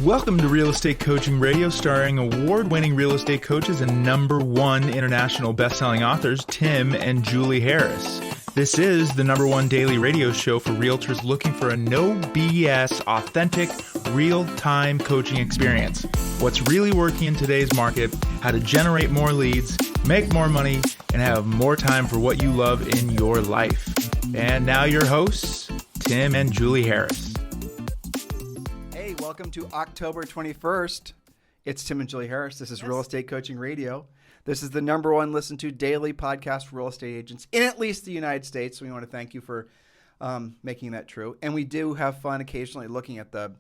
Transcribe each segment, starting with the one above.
Welcome to Real Estate Coaching Radio, starring award-winning real estate coaches and #1 international best-selling authors, Tim and Julie Harris. This is the #1 daily radio show for realtors looking for a no BS, authentic, real-time coaching experience. What's really working in today's market, how to generate more leads, make more money, and have more time for what you love in your life. And now your hosts, Tim and Julie Harris. Welcome to October 21st. It's Tim and Julie Harris. This is Real Estate Coaching Radio. This is the #1 listened to daily podcast for real estate agents in at least the United States. So we want to thank you for making that true. And we do have fun occasionally looking at the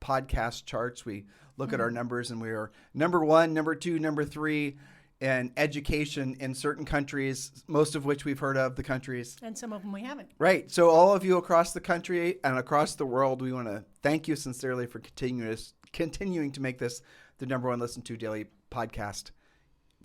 podcast charts. We look at our numbers and we are #1, #2, #3 in education in certain countries, most of which we've heard of the countries. And some of them we haven't. Right. So all of you across the country and across the world, we want to thank you sincerely for continuing to make this the #1 listened to daily podcast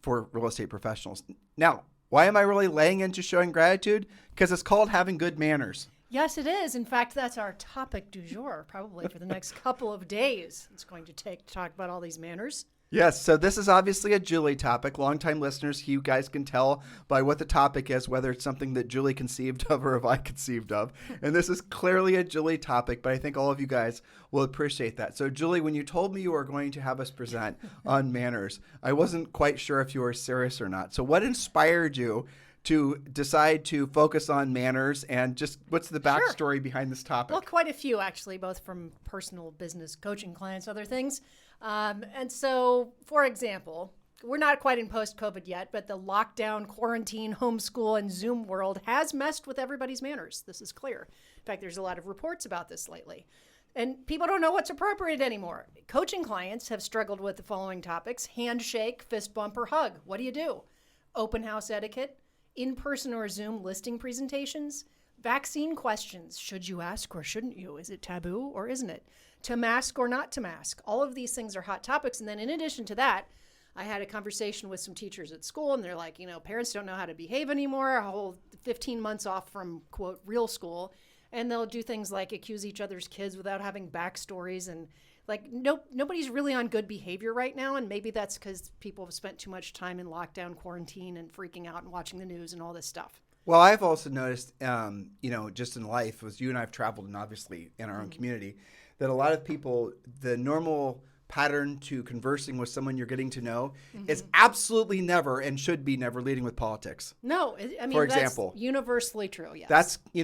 for real estate professionals. Now, why am I really laying into showing gratitude? Because it's called having good manners. Yes, it is. In fact, that's our topic du jour, probably for the next couple of days. It's going to take to talk about all these manners. Yes, so this is obviously a Julie topic. Longtime listeners, you guys can tell by what the topic is, whether it's something that Julie conceived of or if I conceived of. And this is clearly a Julie topic, but I think all of you guys will appreciate that. So Julie, when you told me you were going to have us present on manners, I wasn't quite sure if you were serious or not. So what inspired you to decide to focus on manners, and just what's the backstory behind this topic? Well, quite a few, actually, both from personal business coaching clients, other things. And so, for example, we're not quite in post-COVID yet, but the lockdown, quarantine, homeschool, and Zoom world has messed with everybody's manners. This is clear. In fact, there's a lot of reports about this lately. And people don't know what's appropriate anymore. Coaching clients have struggled with the following topics: handshake, fist bump, or hug. What do you do? Open house etiquette, in-person or Zoom listing presentations, vaccine questions. Should you ask or shouldn't you? Is it taboo or isn't it? To mask or not to mask. All of these things are hot topics. And then in addition to that, I had a conversation with some teachers at school, and they're like, parents don't know how to behave anymore, a whole 15 months off from, quote, real school. And they'll do things like accuse each other's kids without having backstories. And nobody's really on good behavior right now. And maybe that's because people have spent too much time in lockdown, quarantine, and freaking out and watching the news and all this stuff. Well, I've also noticed, just in life, as you and I have traveled and obviously in our own community, that a lot of people, the normal pattern to conversing with someone you're getting to know is absolutely never and should be never leading with politics. No, for example, that's universally true. Yes. That's, you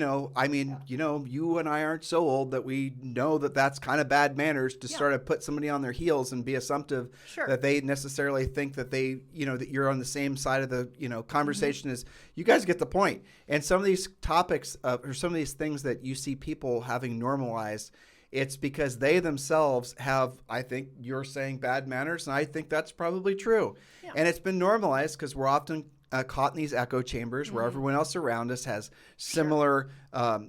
and I aren't so old that we know that that's kind of bad manners to sort of put somebody on their heels and be assumptive that they necessarily think that they, that you're on the same side of the, conversation as you guys get the point. And some of these topics or some of these things that you see people having normalized, it's because they themselves have, I think you're saying, bad manners, and I think that's probably true. Yeah. And it's been normalized because we're often caught in these echo chambers where everyone else around us has similar,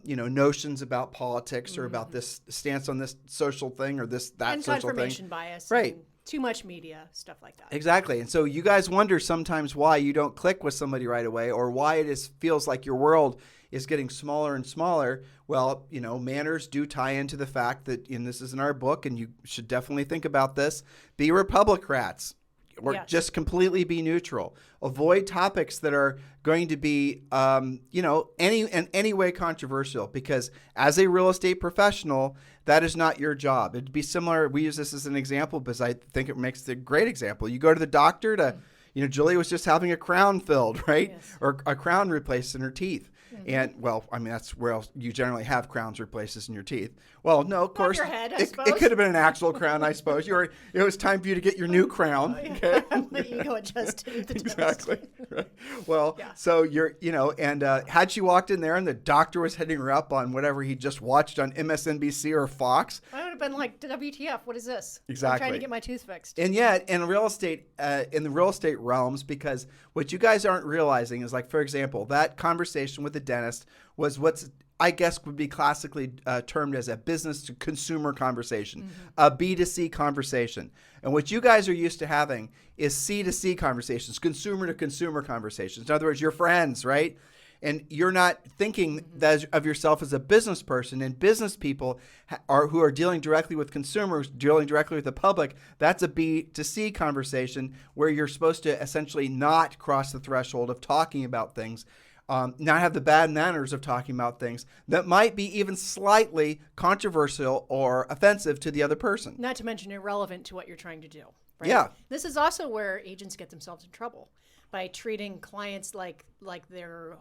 notions about politics or about this stance on this social thing or that social thing. And confirmation bias. Right. Too much media, stuff like that. Exactly. And so you guys wonder sometimes why you don't click with somebody right away, or why it feels like your world is getting smaller and smaller. Well, manners do tie into the fact that, and this is in our book, and you should definitely think about this, be Republicrats, or just completely be neutral. Avoid topics that are going to be, in any way controversial, because as a real estate professional, that is not your job. It'd be similar. We use this as an example because I think it makes a great example. You go to the doctor to, Julie was just having a crown filled, right? Yes. Or a crown replaced in her teeth. And, that's where else you generally have crowns replaced in your teeth. Well, no, of course, your head, it could have been an actual crown, I suppose. It was time for you to get your new crown. Okay? The ego adjusted. Exactly. Right. Well, so you're, had she walked in there and the doctor was hitting her up on whatever he just watched on MSNBC or Fox, I would have been like, WTF, what is this? Exactly. I'm trying to get my tooth fixed. And yet, in the real estate realms, because what you guys aren't realizing is, like, for example, that conversation with the dentist was what's, I guess, would be classically termed as a business to consumer conversation, a B2C conversation. And what you guys are used to having is C to C conversations, consumer to consumer conversations. In other words, your friends, right? And you're not thinking that of yourself as a business person. And business people who are dealing directly with consumers, dealing directly with the public, that's a B to C conversation where you're supposed to essentially not cross the threshold of talking about things, not have the bad manners of talking about things that might be even slightly controversial or offensive to the other person. Not to mention irrelevant to what you're trying to do. Right? Yeah. This is also where agents get themselves in trouble by treating clients like they're,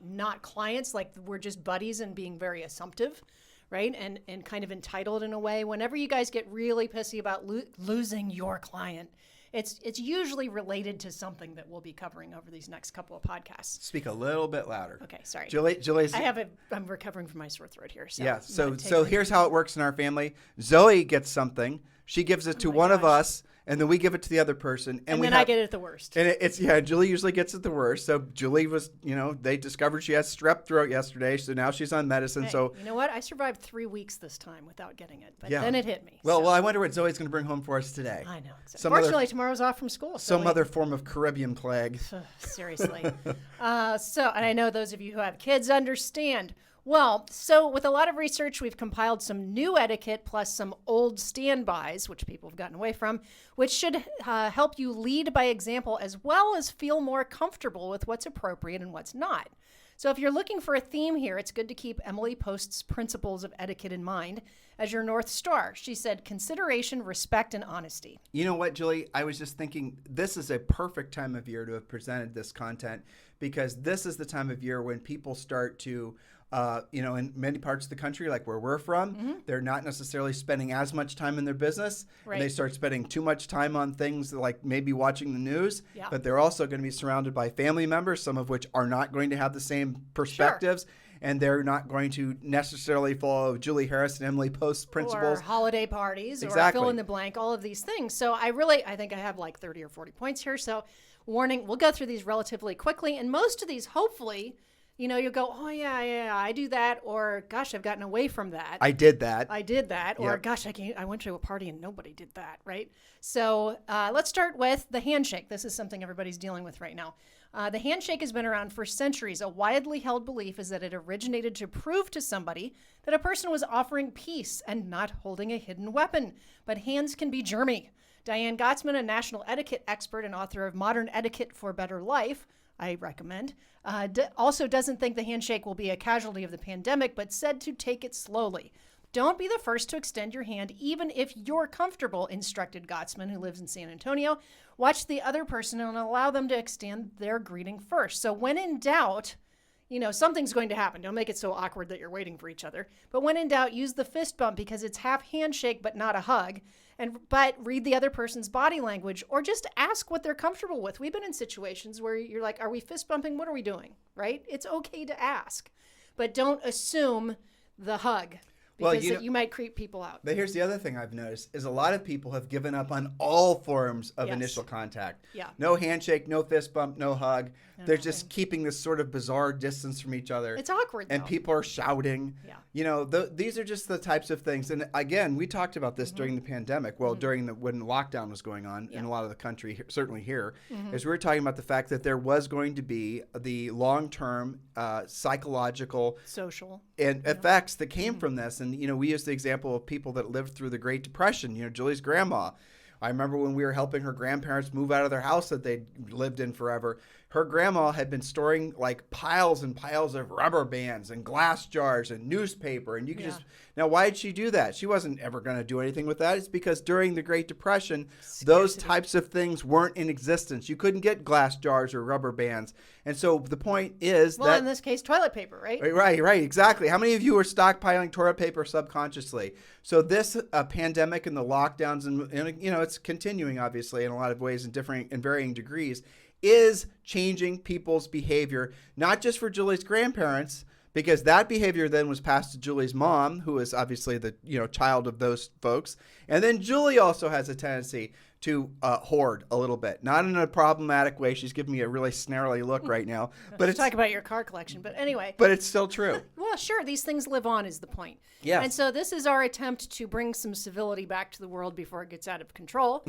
not clients, like we're just buddies and being very assumptive, right? And kind of entitled in a way. Whenever you guys get really pissy about losing your client, it's usually related to something that we'll be covering over these next couple of podcasts. Speak a little bit louder. Okay, sorry. Julie's. I'm recovering from my sore throat here. So yeah. So here's how it works in our family. Zoe gets something. She gives it to one of us, and then we give it to the other person. And then I get it at the worst. And Julie usually gets it the worst. So Julie was, they discovered she has strep throat yesterday, so now she's on medicine. Hey, so you know what? I survived 3 weeks this time without getting it, but then it hit me. Well, I wonder what Zoe's going to bring home for us today. I know. Exactly. Fortunately, tomorrow's off from school. So some other form of Caribbean plague. Seriously. And I know those of you who have kids understand. Well, so with a lot of research, we've compiled some new etiquette plus some old standbys, which people have gotten away from, which should help you lead by example as well as feel more comfortable with what's appropriate and what's not. So if you're looking for a theme here, it's good to keep Emily Post's principles of etiquette in mind as your North Star. She said, consideration, respect, and honesty. You know what, Julie? I was just thinking this is a perfect time of year to have presented this content because this is the time of year when people start to in many parts of the country, like where we're from, they're not necessarily spending as much time in their business. Right. And they start spending too much time on things like maybe watching the news, but they're also going to be surrounded by family members, some of which are not going to have the same perspectives. Sure. And they're not going to necessarily follow Julie Harris and Emily Post's principles. Or holiday parties, or fill in the blank, all of these things. So I think I have like 30 or 40 points here. So warning, we'll go through these relatively quickly. And most of these, hopefully, you'll go, oh, yeah, I do that. Or, gosh, I've gotten away from that. I did that. Or, gosh, I went to a party and nobody did that, right? So let's start with the handshake. This is something everybody's dealing with right now. The handshake has been around for centuries. A widely held belief is that it originated to prove to somebody that a person was offering peace and not holding a hidden weapon. But hands can be germy. Diane Gottsman, a national etiquette expert and author of Modern Etiquette for Better Life, I recommend, also doesn't think the handshake will be a casualty of the pandemic, but said to take it slowly. Don't be the first to extend your hand, even if you're comfortable, instructed Gottsman, who lives in San Antonio. Watch the other person and allow them to extend their greeting first. So when in doubt, something's going to happen. Don't make it so awkward that you're waiting for each other. But when in doubt, use the fist bump because it's half handshake but not a hug. But read the other person's body language or just ask what they're comfortable with. We've been in situations where you're like, are we fist bumping? What are we doing? Right? It's okay to ask. But don't assume the hug. Because you might creep people out. But here's the other thing I've noticed is a lot of people have given up on all forms of initial contact. Yeah. No handshake, no fist bump, no hug. They're just keeping this sort of bizarre distance from each other. It's awkward, and people are shouting. Yeah. These are just the types of things. And again, we talked about this during the pandemic. Well, when lockdown was going on in a lot of the country, certainly here, is we were talking about the fact that there was going to be the long-term psychological, social and effects that came from this. And, we used the example of people that lived through the Great Depression, Julie's grandma. I remember when we were helping her grandparents move out of their house that they'd lived in forever. Her grandma had been storing like piles and piles of rubber bands and glass jars and newspaper. And you could now, why did she do that? She wasn't ever going to do anything with that. It's because during the Great Depression, those types of things weren't in existence. You couldn't get glass jars or rubber bands. And so the point is in this case, toilet paper, right? Right, exactly. How many of you are stockpiling toilet paper subconsciously? So this pandemic and the lockdowns, and it's continuing, obviously, in a lot of ways in varying degrees, is changing people's behavior, not just for Julie's grandparents, because that behavior then was passed to Julie's mom, who is obviously the child of those folks. And then Julie also has a tendency to hoard a little bit, not in a problematic way. She's giving me a really snarly look right now. But talk about your car collection. But anyway. But it's still true. Well, sure. These things live on is the point. Yes. And so this is our attempt to bring some civility back to the world before it gets out of control.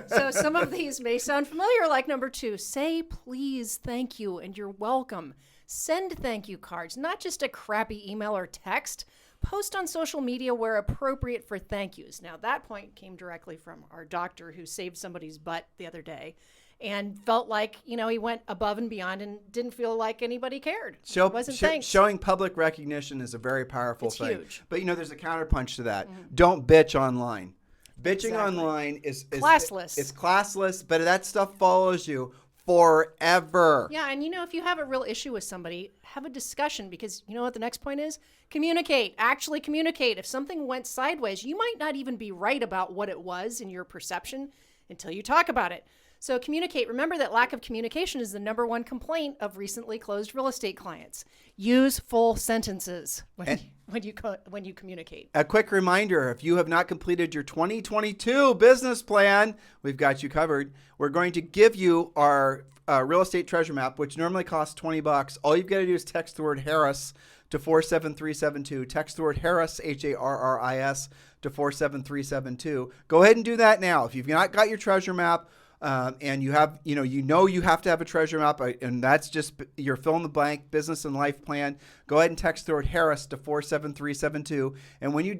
So some of these may sound familiar, like number 2, say please, thank you, and you're welcome. Send thank you cards, not just a crappy email or text. Post on social media where appropriate for thank yous. Now, that point came directly from our doctor who saved somebody's butt the other day and felt like, he went above and beyond and didn't feel like anybody cared. Wasn't thanked. Showing public recognition is a very powerful thing. Huge. But, there's a counterpunch to that. Don't bitch online. Bitching online is classless. It's classless, but that stuff follows you forever. Yeah, and if you have a real issue with somebody, have a discussion, because you know what the next point is? Communicate. Actually communicate. If something went sideways, you might not even be right about what it was in your perception until you talk about it. So communicate. Remember that lack of communication is the number one complaint of recently closed real estate clients. Use full sentences when you communicate. A quick reminder, if you have not completed your 2022 business plan, we've got you covered. We're going to give you our real estate treasure map, which normally costs $20. All you've got to do is text the word Harris to 47372. Text the word Harris, Harris, to 47372. Go ahead and do that now. If you've not got your treasure map, and you have, you have to have a treasure map, and that's just your fill in the blank business and life plan. Go ahead and text the word Harris to 47372. And when you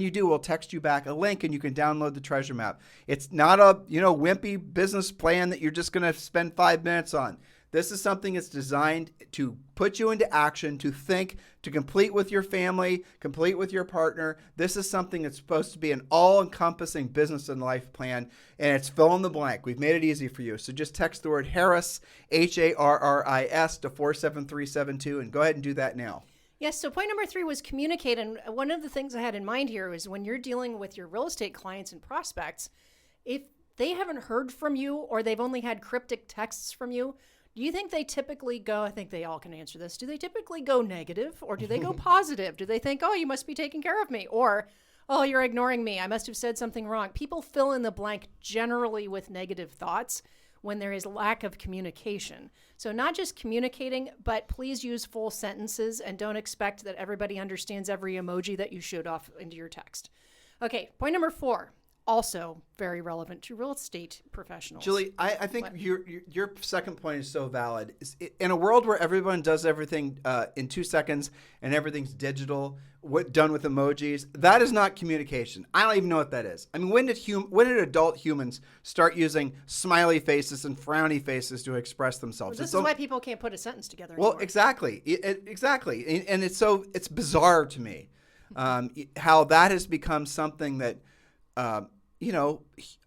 do, we'll text you back a link and you can download the treasure map. It's not a, wimpy business plan that you're just going to spend 5 minutes on. This is something that's designed to put you into action, to think, to complete with your family, complete with your partner. This is something that's supposed to be an all-encompassing business and life plan, and it's fill in the blank. We've made it easy for you. So just text the word Harris, Harris, to 47372, and go ahead and do that now. Yes, so point number 3 was communicate. And one of the things I had in mind here is when you're dealing with your real estate clients and prospects, if they haven't heard from you or they've only had cryptic texts from you, do you think they typically go, I think they all can answer this, do they typically go negative or do they go positive? Do they think, oh, you must be taking care of me? Or, oh, you're ignoring me. I must have said something wrong. People fill in the blank generally with negative thoughts when there is lack of communication. So not just communicating, but please use full sentences and don't expect that everybody understands every emoji that you shoot off into your text. Okay, point number 4. Also very relevant to real estate professionals. Julie, I think your second point is so valid. In a world where everyone does everything in 2 seconds and everything's digital, done with emojis, that is not communication. I don't even know what that is. I mean, when did adult humans start using smiley faces and frowny faces to express themselves? Well, this is why people can't put a sentence together anymore. Well, exactly. Exactly. And it's bizarre to me how that has become something that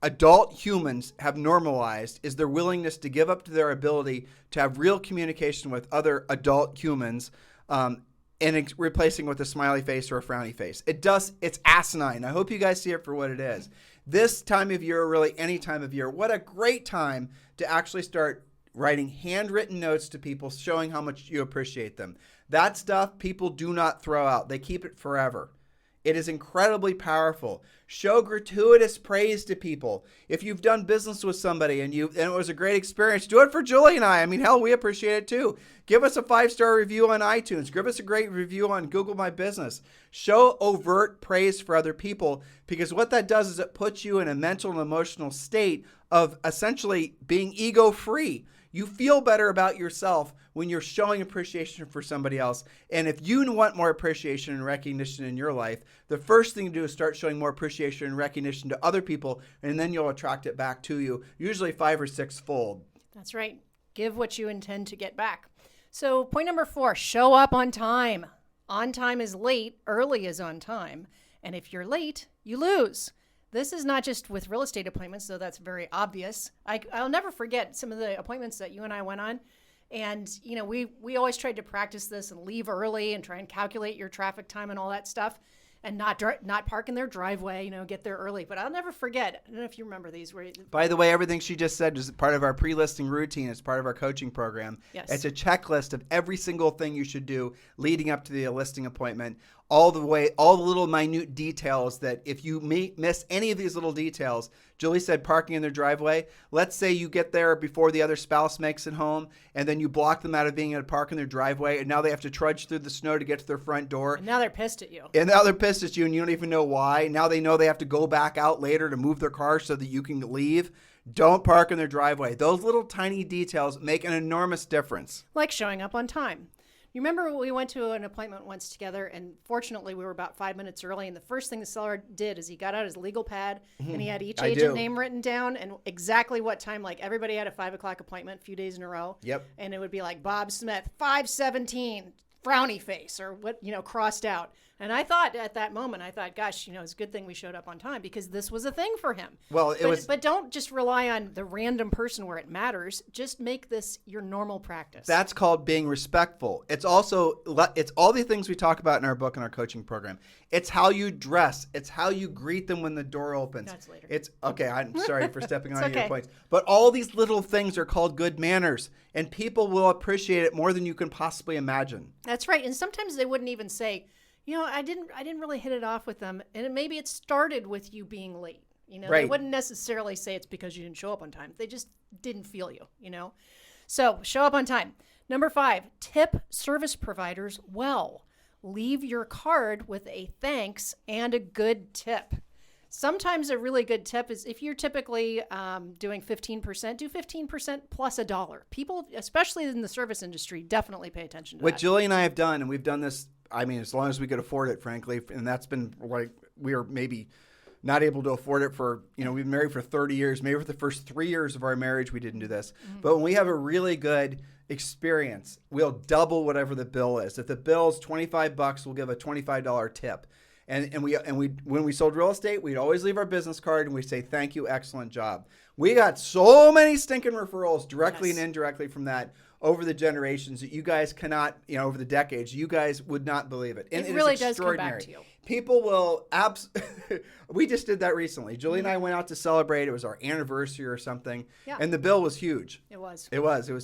adult humans have normalized, is their willingness to give up to their ability to have real communication with other adult humans, and replacing with a smiley face or a frowny face. It's asinine. I hope you guys see it for what it is. This time of year, or really any time of year, what a great time to actually start writing handwritten notes to people showing how much you appreciate them. That stuff people do not throw out. They keep it forever. It is incredibly powerful. Show gratuitous praise to people. If you've done business with somebody and it was a great experience, do it for Julie and I. I mean, hell, we appreciate it too. Give us a 5-star review on iTunes. Give us a great review on Google My Business. Show overt praise for other people, because what that does is it puts you in a mental and emotional state of essentially being ego-free. You feel better about yourself when you're showing appreciation for somebody else. And if you want more appreciation and recognition in your life, the first thing to do is start showing more appreciation and recognition to other people, and then you'll attract it back to you, usually 5 or 6-fold. That's right. Give what you intend to get back. So point number 4, show up on time. On time is late, early is on time. And if you're late, you lose. This is not just with real estate appointments, though that's very obvious. I'll never forget some of the appointments that you and I went on. And, we always tried to practice this and leave early and try and calculate your traffic time and all that stuff, and not park in their driveway, get there early. But I'll never forget. I don't know if you remember these. By the way, everything she just said is part of our pre-listing routine. It's part of our coaching program. Yes. It's a checklist of every single thing you should do leading up to the listing appointment. All the little minute details that if you miss any of these little details, Julie said parking in their driveway. Let's say you get there before the other spouse makes it home, and then you block them out of being able to park in their driveway, and now they have to trudge through the snow to get to their front door. And now they're pissed at you. And now they're pissed at you, and you don't even know why. Now they know they have to go back out later to move their car so that you can leave. Don't park in their driveway. Those little tiny details make an enormous difference. Like showing up on time. You remember we went to an appointment once together, and fortunately we were about 5 minutes early, and the first thing the seller did is he got out his legal pad and he had each agent name written down and exactly what time. Like everybody had a 5 o'clock appointment a few days in a row. Yep. And it would be like Bob Smith, 5:17, frowny face, or what, crossed out. And I thought at that moment, gosh, it's a good thing we showed up on time because this was a thing for him. Well, but don't just rely on the random person where it matters. Just make this your normal practice. That's called being respectful. It's all the things we talk about in our book and our coaching program. It's how you dress. It's how you greet them when the door opens. That's later. It's okay. I'm sorry for stepping on your points, but all these little things are called good manners, and people will appreciate it more than you can possibly imagine. That's right. And sometimes they wouldn't even say, I didn't really hit it off with them, and maybe it started with you being late. They wouldn't necessarily say it's because you didn't show up on time. They just didn't feel you. So show up on time. Number 5, tip service providers well. Leave your card with a thanks and a good tip. Sometimes a really good tip is if you're typically doing 15%, do 15% plus $1. People, especially in the service industry, definitely pay attention to that. What Julie and I have done, and we've done this, as long as we could afford it, frankly, and that's been like we are maybe not able to afford it for, we've been married for 30 years. Maybe for the first 3 years of our marriage, we didn't do this. Mm-hmm. But when we have a really good experience, we'll double whatever the bill is. If the bill's $25, we'll give a $25 tip. And we when we sold real estate, we'd always leave our business card and we say, thank you, excellent job. We got so many stinking referrals directly and indirectly from that over the generations that you guys cannot, over the decades, you guys would not believe it. And it really does come back to you. People will we just did that recently. Julie and I went out to celebrate. It was our anniversary or something. Yeah. And the bill was huge. It was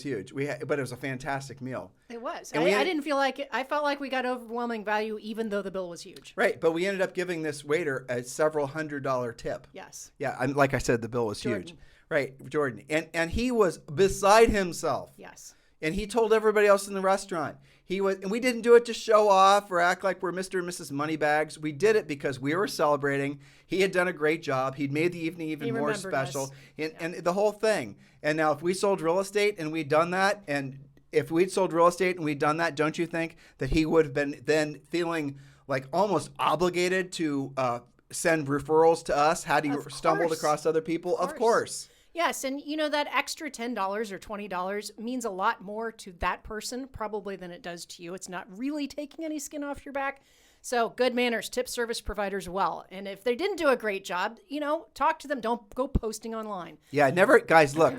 huge. But it was a fantastic meal. It was. I didn't feel like it. I felt like we got overwhelming value even though the bill was huge. Right. But we ended up giving this waiter a several $100 tip. Yes. Yeah. Like I said, the bill was huge. Right. Jordan. And he was beside himself. Yes. And he told everybody else in the restaurant. And we didn't do it to show off or act like we're Mr. and Mrs. Moneybags. We did it because we were celebrating. He had done a great job. He'd made the evening even more special. And the whole thing. And now if we sold real estate and we'd done that, don't you think that he would have been then feeling like almost obligated to send referrals to us had he stumbled across other people? Of course. Yes, and that extra $10 or $20 means a lot more to that person probably than it does to you. It's not really taking any skin off your back. So good manners, tip service providers well. And if they didn't do a great job, talk to them. Don't go posting online. Yeah, never, guys, look,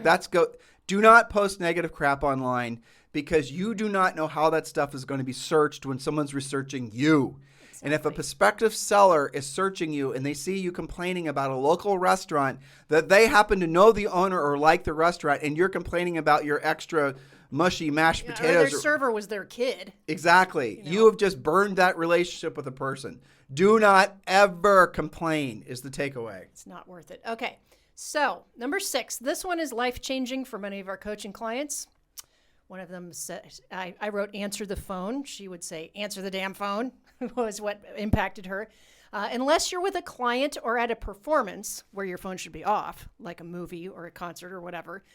do not post negative crap online because you do not know how that stuff is going to be searched when someone's researching you. Exactly. And if a prospective seller is searching you and they see you complaining about a local restaurant that they happen to know the owner or like the restaurant and you're complaining about your extra mushy mashed potatoes. Or their server was their kid. Exactly. You have just burned that relationship with a person. Do not ever complain is the takeaway. It's not worth it. Okay. So number 6, this one is life-changing for many of our coaching clients. One of them said, I wrote, answer the phone. She would say, answer the damn phone, was what impacted her. Unless you're with a client or at a performance where your phone should be off, like a movie or a concert or whatever,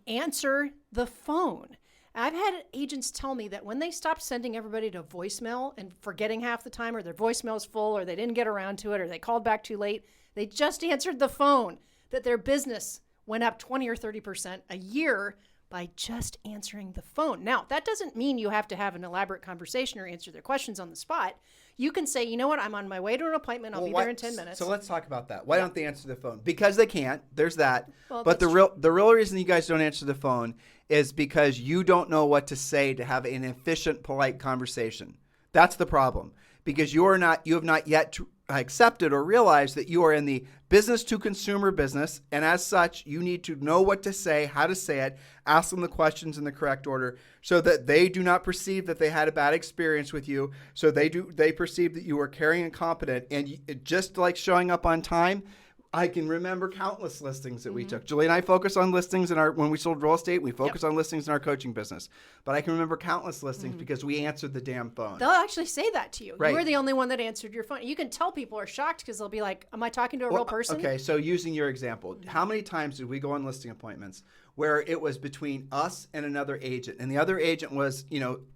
answer the phone. I've had agents tell me that when they stopped sending everybody to voicemail and forgetting half the time, or their voicemail's full, or they didn't get around to it, or they called back too late, they just answered the phone, that their business went up 20 or 30% a year by just answering the phone. Now, that doesn't mean you have to have an elaborate conversation or answer their questions on the spot. You can say, you know what, I'm on my way to an appointment. I'll be there in 10 minutes. So let's talk about that. Why don't they answer the phone? Because they can't. There's that. Well, but the real reason you guys don't answer the phone is because you don't know what to say to have an efficient, polite conversation. That's the problem. Because you have not yet accepted or realized that you are in the business to consumer business, and as such, you need to know what to say, how to say it, ask them the questions in the correct order, so that they do not perceive that they had a bad experience with you. So they perceive that you are caring and competent, and just like showing up on time. I can remember countless listings that we took. Julie and I focus on listings when we sold real estate. We focus on listings in our coaching business. But I can remember countless listings because we answered the damn phone. They'll actually say that to you. Right. You were the only one that answered your phone. You can tell people are shocked because they'll be like, am I talking to a real person? Okay, so using your example, how many times did we go on listing appointments where it was between us and another agent. And the other agent was,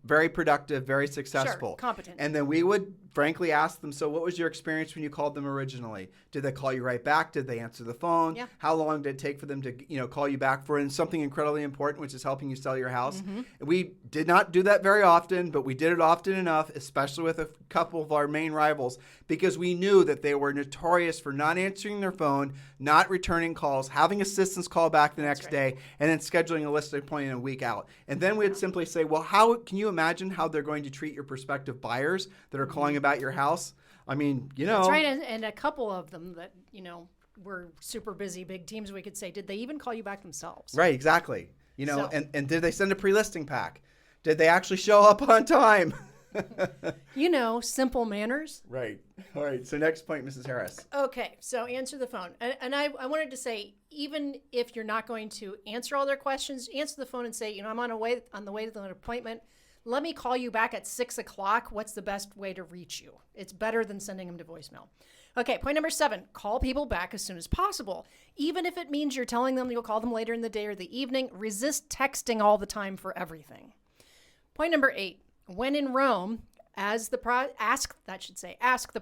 very productive, very successful. Sure, competent. And then we would frankly ask them, so what was your experience when you called them originally? Did they call you right back? Did they answer the phone? Yeah. How long did it take for them to, call you back for something incredibly important, which is helping you sell your house? We did not do that very often, but we did it often enough, especially with a couple of our main rivals, because we knew that they were notorious for not answering their phone, not returning calls, having assistants call back the next day, and then scheduling a listing appointment a week out. And then we'd simply say, well, how can you imagine how they're going to treat your prospective buyers that are calling about your house? I mean, That's right. And a couple of them that, were super busy, big teams, we could say, did they even call you back themselves? Right, exactly. And did they send a pre-listing pack? Did they actually show up on time? Simple manners. Right. All right. So next point, Mrs. Harris. Okay. So answer the phone. And I wanted to say, even if you're not going to answer all their questions, answer the phone and say, I'm on the way to an appointment. Let me call you back at 6:00. What's the best way to reach you? It's better than sending them to voicemail. Okay, point number 7, call people back as soon as possible. Even if it means you're telling them you'll call them later in the day or the evening, resist texting all the time for everything. Point number 8, when in Rome, ask the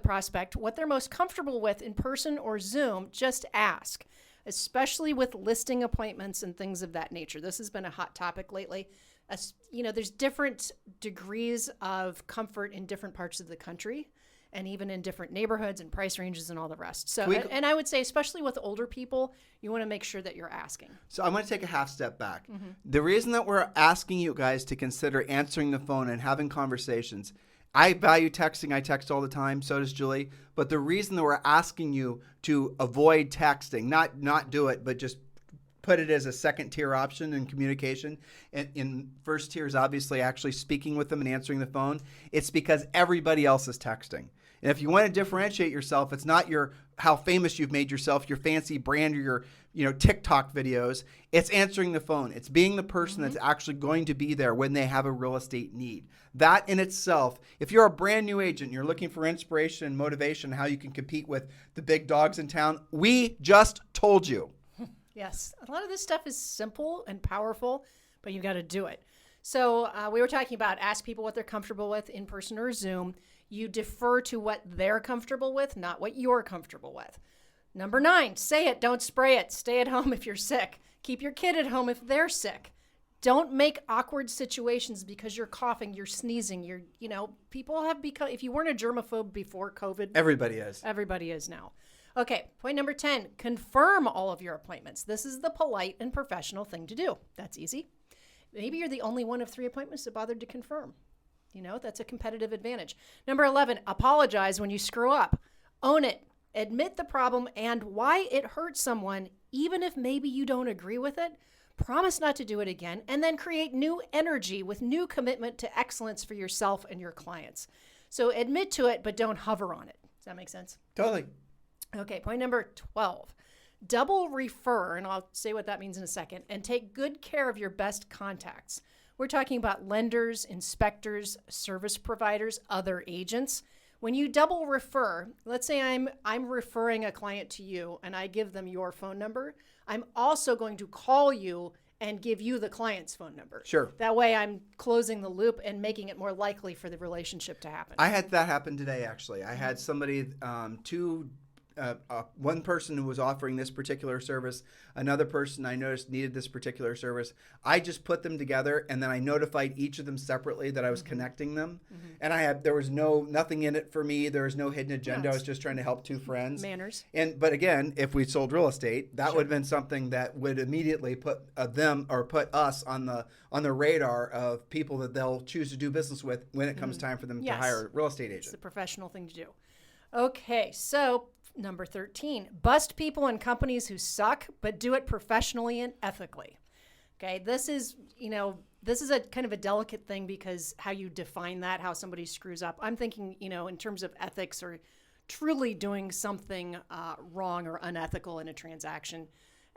prospect what they're most comfortable with in person or Zoom. Just ask, especially with listing appointments and things of that nature. This has been a hot topic lately. There's different degrees of comfort in different parts of the country, and even in different neighborhoods and price ranges and all the rest. So, and I would say, especially with older people, you want to make sure that you're asking. So I'm going to take a half step back. The reason that we're asking you guys to consider answering the phone and having conversations, I value texting. I text all the time. So does Julie. But the reason that we're asking you to avoid texting, not do it, but just put it as a second tier option in communication. And in first tier is obviously actually speaking with them and answering the phone. It's because everybody else is texting. And if you want to differentiate yourself, it's not how famous you've made yourself, your fancy brand or your TikTok videos. It's answering the phone. It's being the person that's actually going to be there when they have a real estate need. That in itself, if you're a brand new agent, you're looking for inspiration and motivation, how you can compete with the big dogs in town, we just told you. Yes. A lot of this stuff is simple and powerful, but you've got to do it. So we were talking about ask people what they're comfortable with in person or Zoom. You defer to what they're comfortable with, not what you're comfortable with. Number 9, say it, don't spray it. Stay at home if you're sick. Keep your kid at home if they're sick. Don't make awkward situations because you're coughing, you're sneezing, people have become, if you weren't a germaphobe before COVID. Everybody is. Everybody is now. Okay, point number 10, confirm all of your appointments. This is the polite and professional thing to do. That's easy. Maybe you're the only one of 3 appointments that bothered to confirm. That's a competitive advantage. Number 11, apologize when you screw up. Own it. Admit the problem and why it hurt someone, even if maybe you don't agree with it. Promise not to do it again, and then create new energy with new commitment to excellence for yourself and your clients. So admit to it, but don't hover on it. Does that make sense? Totally. Okay, point number 12. Double refer, and I'll say what that means in a second, and take good care of your best contacts. We're talking about lenders, inspectors, service providers, other agents. When you double refer, let's say I'm referring a client to you and I give them your phone number, I'm also going to call you and give you the client's phone number. Sure. That way I'm closing the loop and making it more likely for the relationship to happen. I had that happen today, actually. I had somebody, one person who was offering this particular service, another person I noticed needed this particular service. I just put them together and then I notified each of them separately that I was connecting them. And there was nothing in it for me. There was no hidden agenda. I was just trying to help 2 friends. Manners. But again, if we sold real estate, that would have been something that would immediately put put us on the radar of people that they'll choose to do business with when it comes time for them to hire a real estate agent. It's the professional thing to do. Okay, so number 13, bust people and companies who suck, but do it professionally and ethically. Okay, this is a kind of a delicate thing because how you define that, how somebody screws up. I'm thinking, in terms of ethics or truly doing something wrong or unethical in a transaction.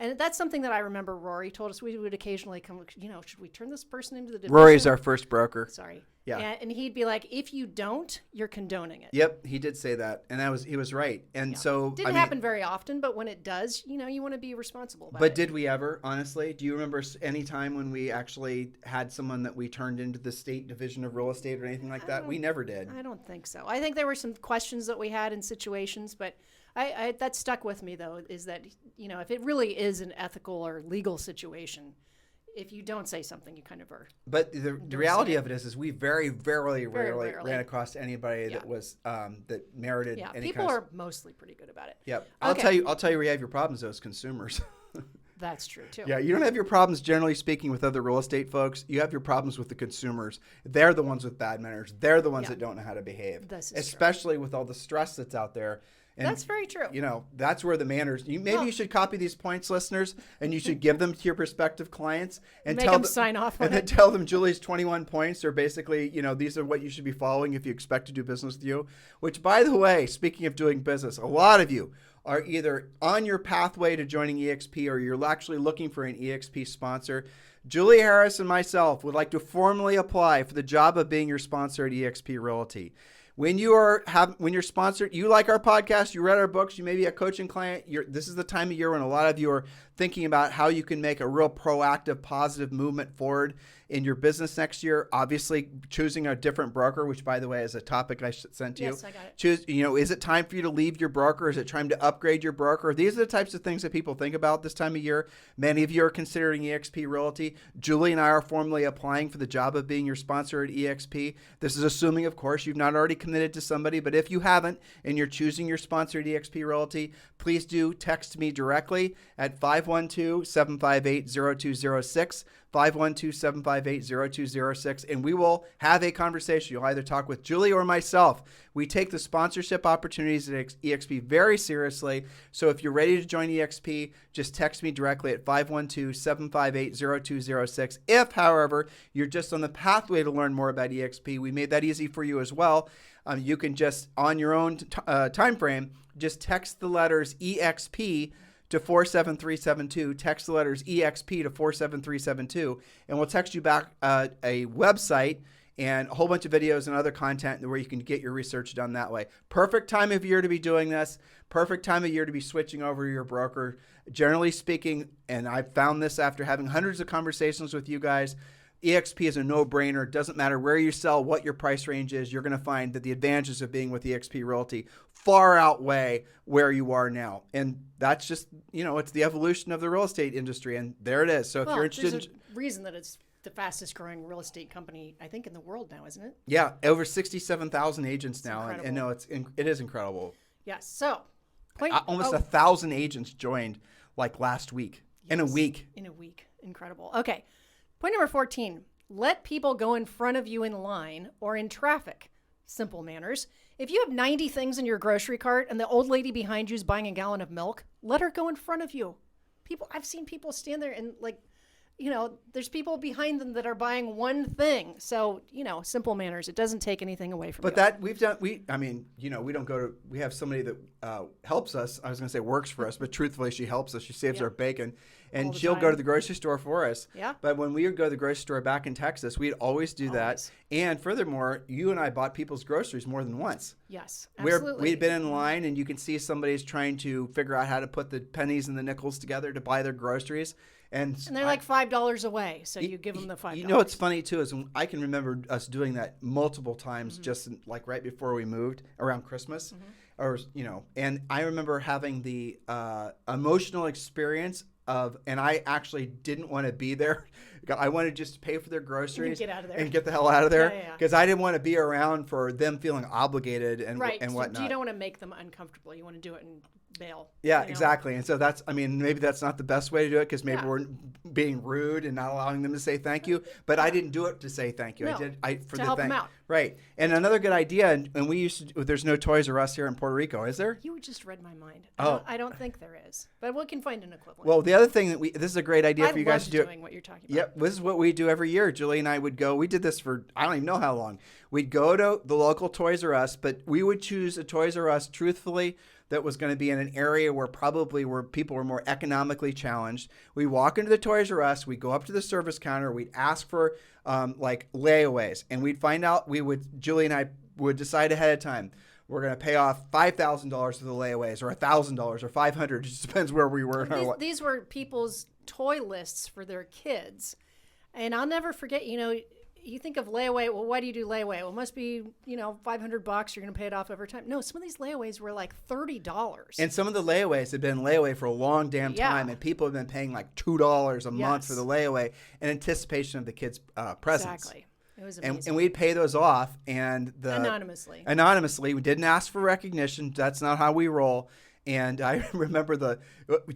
And that's something that I remember Rory told us we would occasionally come, should we turn this person into the division? Rory's our first broker. Sorry. Yeah. And he'd be like, if you don't, you're condoning it. Yep, he did say that. And he was right. And so Didn't happen very often, but when it does, you want to be responsible about it. But did we ever, honestly? Do you remember any time when we actually had someone that we turned into the state division of real estate or anything like that? We never did. I don't think so. I think there were some questions that we had in situations, but I that stuck with me, though, is that, if it really is an ethical or legal situation, if you don't say something, you kind of are. But the reality of it is we very rarely ran across anybody that was that merited any kind of... people are mostly pretty good about it. Yep. I'll tell you where you have your problems, those consumers. That's true, too. Yeah, you don't have your problems, generally speaking, with other real estate folks. You have your problems with the consumers. They're the ones with bad manners. They're the ones that don't know how to behave. This is especially with all the stress that's out there. And, that's very true. That's where the manners. You should copy these points, listeners, and you should give them to your prospective clients and make them sign off on it. And then tell them Julie's 21 points are basically, these are what you should be following if you expect to do business with you. Which, by the way, speaking of doing business, a lot of you are either on your pathway to joining EXP or you're actually looking for an EXP sponsor. Julie Harris and myself would like to formally apply for the job of being your sponsor at EXP Realty. When you're sponsored, you like our podcast, you read our books, you may be a coaching client. This is the time of year when a lot of you are thinking about how you can make a real proactive, positive movement forward in your business next year. Obviously, choosing a different broker, which, by the way, is a topic I sent to you. Yes, I got it. Is it time for you to leave your broker? Is it time to upgrade your broker? These are the types of things that people think about this time of year. Many of you are considering EXP Realty. Julie and I are formally applying for the job of being your sponsor at EXP. This is assuming, of course, you've not already committed to somebody, but if you haven't and you're choosing your sponsor at EXP Realty, please do text me directly at 512-758-0206. 512-758-0206, and we will have a conversation. You'll either talk with Julie or myself. We take the sponsorship opportunities at EXP very seriously, so if you're ready to join EXP, just text me directly at 512-758-0206. If, however, you're just on the pathway to learn more about EXP, we made that easy for you as well. You can just, on your own time frame, just text the letters EXP to 47372. Text the letters EXP to 47372, and we'll text you back a website and a whole bunch of videos and other content where you can get your research done that way. Perfect time of year to be doing this. Perfect time of year to be switching over to your broker. Generally speaking, and I've found this after having hundreds of conversations with you guys, EXP is a no-brainer. It doesn't matter where you sell, what your price range is. You're going to find that the advantages of being with EXP Realty far outweigh where you are now. And that's just, it's the evolution of the real estate industry. And there it is. So if you're interested there's a reason that it's the fastest growing real estate company, I think, in the world now, isn't it? Yeah, over 67,000 agents now. Incredible. And no, it is incredible. Yes. So almost 1,000 agents joined like last week. Yes. In a week. Incredible. Okay. Point number 14, let people go in front of you in line or in traffic. Simple manners. If you have 90 things in your grocery cart and the old lady behind you is buying a gallon of milk, let her go in front of you. I've seen people stand there and there's people behind them that are buying one thing. So, simple manners. It doesn't take anything away from you. But we don't go to, we have somebody that helps us. I was going to say works for us, but truthfully, she helps us. She saves our bacon. And she'll go to the grocery store for us. Yeah. But when we would go to the grocery store back in Texas, we'd always do that. And furthermore, you and I bought people's groceries more than once. Yes, absolutely. We'd been in line, and you can see somebody's trying to figure out how to put the pennies and the nickels together to buy their groceries. And they're like $5 away, so you give them the $5. What's funny, too, is I can remember us doing that multiple times just like right before we moved around Christmas. And I remember having the emotional experience and I actually didn't want to be there. I wanted just to pay for their groceries get out of there and get the hell out of there because Yeah. I didn't want to be around for them feeling obligated and whatnot. So you don't want to make them uncomfortable. You want to do it and bail. Yeah, exactly. And so maybe that's not the best way to do it because maybe we're being rude and not allowing them to say thank you. But I didn't do it to say thank you. No, to help them out. Right. And another good idea, and we used to, there's no Toys R Us here in Puerto Rico, is there? You just read my mind. Oh. I don't think there is. But we can find an equivalent. Well, the other thing that this is a great idea for you guys to do. Doing what you're talking about. Yep, this is what we do every year. Julie and I would go. We did this for I don't even know how long. We'd go to the local Toys R Us, but we would choose a Toys R Us, truthfully, that was going to be in an area where people were more economically challenged. We'd walk into the Toys R Us, we'd go up to the service counter, we'd ask for like layaways, and we'd find out, Julie and I would decide ahead of time, we're going to pay off $5,000 for the layaways, or $1,000 or $500. It just depends where we were. These were people's toy lists for their kids. And I'll never forget, you think of layaway. Well, why do you do layaway? Well, it must be, $500. You're going to pay it off over time. No, some of these layaways were like $30. And some of the layaways had been layaway for a long damn time, and people have been paying like $2 a month for the layaway in anticipation of the kids' presents. Exactly. It was amazing. And we'd pay those off, and anonymously. We didn't ask for recognition. That's not how we roll. And I remember do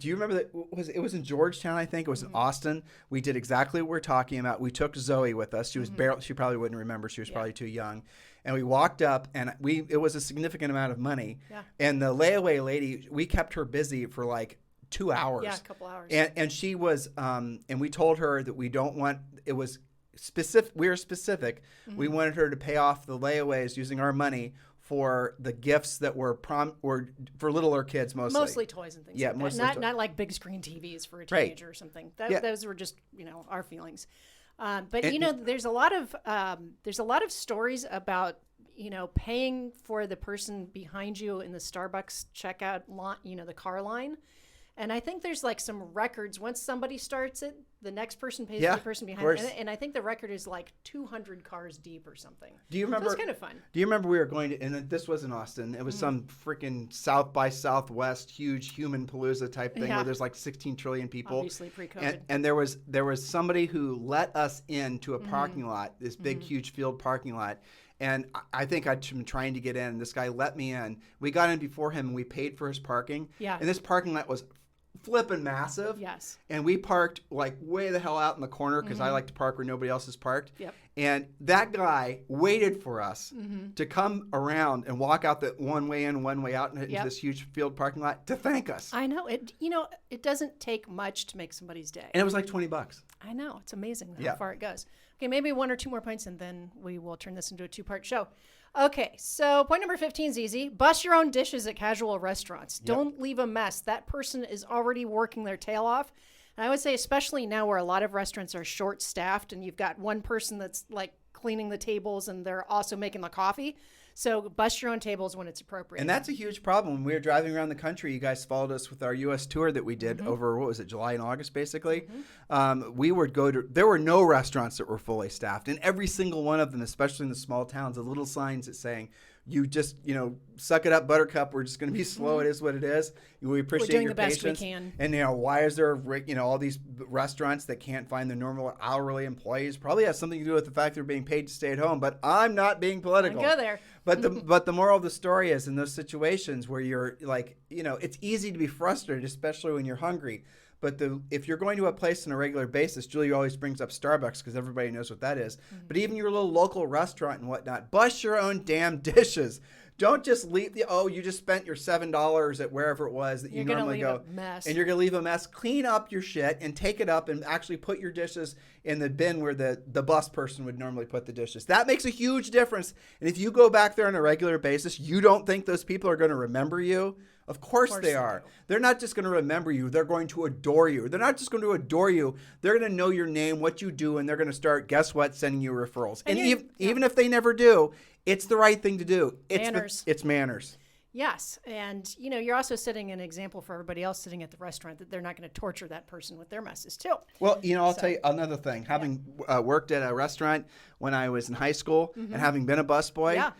you remember that? It was in Georgetown, I think. It was in Austin. We did exactly what we're talking about. We took Zoe with us. She was she probably wouldn't remember. She was probably too young. And we walked up, and it was a significant amount of money. Yeah. And the layaway lady, we kept her busy for like 2 hours. Yeah, a couple hours. And she was, and we told her that we don't want, it was specific. We were specific. We wanted her to pay off the layaways using our money for the gifts that were for littler kids mostly. Mostly toys and things like mostly that. Not like big screen TVs for a teenager or something. Those were just, our feelings. But there's a lot of stories about, paying for the person behind you in the Starbucks checkout line, the car line. And I think there's like some records. Once somebody starts it, the next person pays the person behind. And I think the record is like 200 cars deep or something. Do you remember? So it's kind of fun. Do you remember we were going to? And this was in Austin. It was some freaking South by Southwest huge human palooza type thing where there's like 16 trillion people. Obviously pre-COVID. And there was somebody who let us into a parking lot, this big huge field parking lot. And I think I'd been trying to get in. This guy let me in. We got in before him, and we paid for his parking. Yeah. And this parking lot was flipping massive. Yes. And we parked like way the hell out in the corner because I like to park where nobody else is parked. Yep. And that guy waited for us to come around and walk out the one way in, one way out into this huge field parking lot to thank us. I know. It doesn't take much to make somebody's day. And it was like $20. I know. It's amazing how far it goes. Okay, maybe 1 or 2 more points, and then we will turn this into a 2-part show. Okay, so point number 15 is easy. Bust your own dishes at casual restaurants. Don't leave a mess. That person is already working their tail off. And I would say especially now where a lot of restaurants are short-staffed and you've got one person that's like cleaning the tables and they're also making the coffee. So bust your own tables when it's appropriate. And that's a huge problem. When we were driving around the country, you guys followed us with our U.S. tour that we did over, July and August, basically. We would go to, there were no restaurants that were fully staffed. And every single one of them, especially in the small towns, the little signs that saying, you just, suck it up, Buttercup. We're just going to be slow. It is what it is. We appreciate your patience. We're doing the best we can. And, why is there, all these restaurants that can't find the normal hourly employees? Probably has something to do with the fact they're being paid to stay at home. But I'm not being political. Don't go there. But the moral of the story is in those situations where you're like, it's easy to be frustrated, especially when you're hungry. But if you're going to a place on a regular basis, Julie always brings up Starbucks because everybody knows what that is. But even your little local restaurant and whatnot, bust your own damn dishes. Don't just leave you just spent your $7 at wherever it was that you normally go. And you're going to leave a mess. Clean up your shit and take it up and actually put your dishes in the bin where the bus person would normally put the dishes. That makes a huge difference. And if you go back there on a regular basis, you don't think those people are going to remember you? Of course they are. They're not just going to remember you. They're going to adore you. They're not just going to adore you. They're going to know your name, what you do, and they're going to start, guess what, sending you referrals. And even if they never do, it's the right thing to do. It's manners. Yes. And, you're also setting an example for everybody else sitting at the restaurant that they're not going to torture that person with their messes, too. Well, I'll tell you another thing. Having worked at a restaurant when I was in high school and having been a busboy,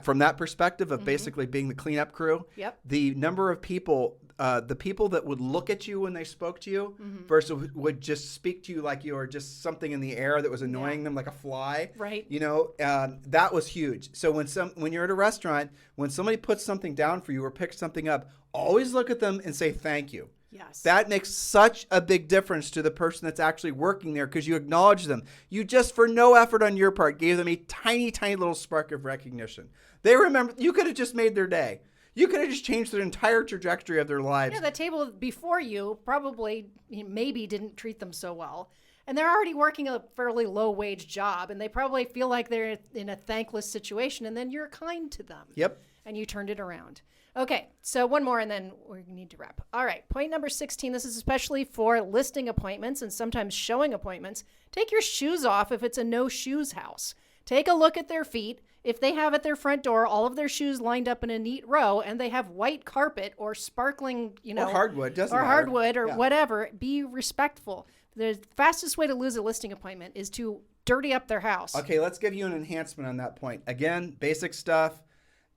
from that perspective of basically being the cleanup crew, the number of people, the people that would look at you when they spoke to you versus would just speak to you like you were just something in the air that was annoying them like a fly. Right. That was huge. So when you're at a restaurant, when somebody puts something down for you or picks something up, always look at them and say thank you. Yes. That makes such a big difference to the person that's actually working there because you acknowledge them. You just, for no effort on your part, gave them a tiny, tiny little spark of recognition. They remember, you could have just made their day. You could have just changed their entire trajectory of their lives. Yeah, the table before you probably maybe didn't treat them so well. And they're already working a fairly low-wage job, and they probably feel like they're in a thankless situation, and then you're kind to them. Yep. And you turned it around. Okay, so one more and then we need to wrap. All right, point number 16. This is especially for listing appointments and sometimes showing appointments. Take your shoes off if it's a no shoes house. Take a look at their feet. If they have at their front door all of their shoes lined up in a neat row and they have white carpet or sparkling, or hardwood, doesn't or matter. hardwood or whatever, be respectful. The fastest way to lose a listing appointment is to dirty up their house. Okay, let's give you an enhancement on that point. Again, basic stuff.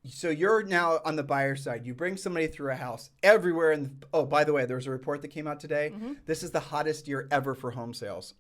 So you're now on the buyer side. You bring somebody through a house everywhere. Oh, by the way, there was a report that came out today. Mm-hmm. This is the hottest year ever for home sales.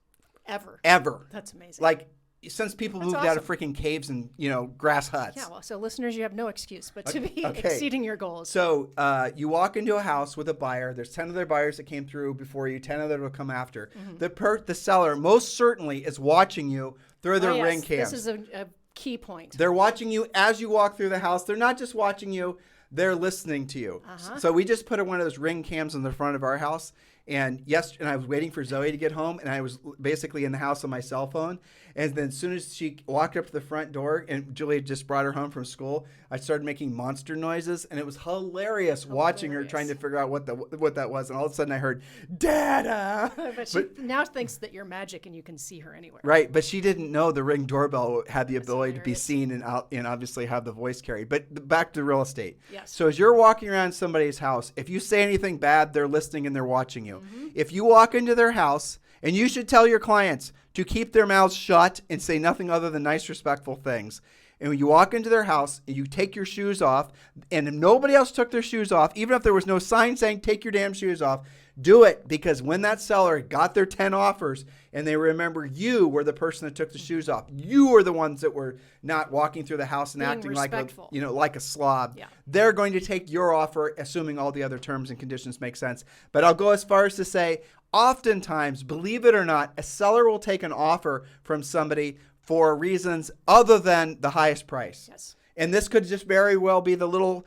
Ever. That's amazing. Like, since people moved awesome. out of freaking caves and, grass huts. Yeah, well, so listeners, you have no excuse but to be exceeding your goals. So you walk into a house with a buyer. There's 10 other buyers that came through before you. 10 other will come after. Mm-hmm. The seller most certainly is watching you through their ring cams. This is a key point. They're watching you as you walk through the house. They're not just watching you. They're listening to you. Uh-huh. So we just put one of those ring cams in the front of our house. And I was waiting for Zoe to get home, and I was basically in the house on my cell phone. And then as soon as she walked up to the front door, and Julie just brought her home from school, I started making monster noises, and it was hilarious watching her trying to figure out what that was. And all of a sudden, I heard "Dada." But she now thinks that you're magic, and you can see her anywhere. Right, but she didn't know the Ring doorbell had the ability to be seen and obviously have the voice carried. But back to real estate. Yes. So as you're walking around somebody's house, if you say anything bad, they're listening and they're watching you. Mm-hmm. If you walk into their house, and you should tell your clients to keep their mouths shut and say nothing other than nice, respectful things. And when you walk into their house and you take your shoes off, and if nobody else took their shoes off, even if there was no sign saying take your damn shoes off, do it, because when that seller got their 10 offers and they remember you were the person that took the shoes off, you were the ones that were not walking through the house and acting like a slob. Yeah. They're going to take your offer, assuming all the other terms and conditions make sense. But I'll go as far as to say, oftentimes, believe it or not, a seller will take an offer from somebody for reasons other than the highest price. Yes. And this could just very well be the little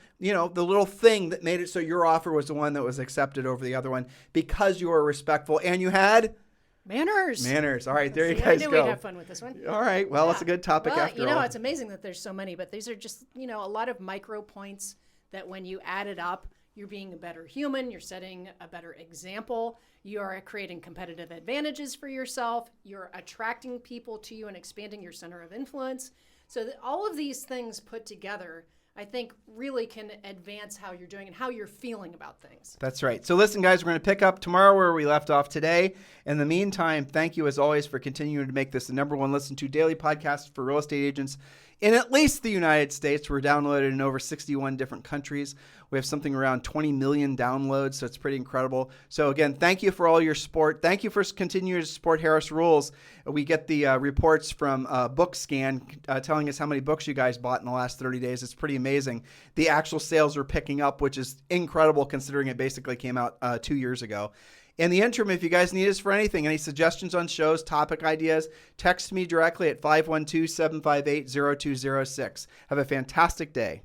thing that made it so your offer was the one that was accepted over the other one because you were respectful and you had manners. All right, there you guys go. I knew we'd have fun with this one. All right, well, it's a good topic after all. It's amazing that there's so many, but these are just, a lot of micro points that when you add it up, you're being a better human, you're setting a better example, you're creating competitive advantages for yourself, you're attracting people to you and expanding your center of influence. So that all of these things put together, I think, really can advance how you're doing and how you're feeling about things. That's right. So listen, guys, we're going to pick up tomorrow where we left off today. In the meantime, thank you, as always, for continuing to make this the number one listened to daily podcast for real estate agents in at least the United States. We're downloaded in over 61 different countries. We have something around 20 million downloads, so it's pretty incredible. So again, thank you for all your support. Thank you for continuing to support Harris Rules. We get the reports from BookScan telling us how many books you guys bought in the last 30 days. It's pretty amazing. The actual sales are picking up, which is incredible considering it basically came out 2 years ago. In the interim, if you guys need us for anything, any suggestions on shows, topic ideas, text me directly at 512-758-0206. Have a fantastic day.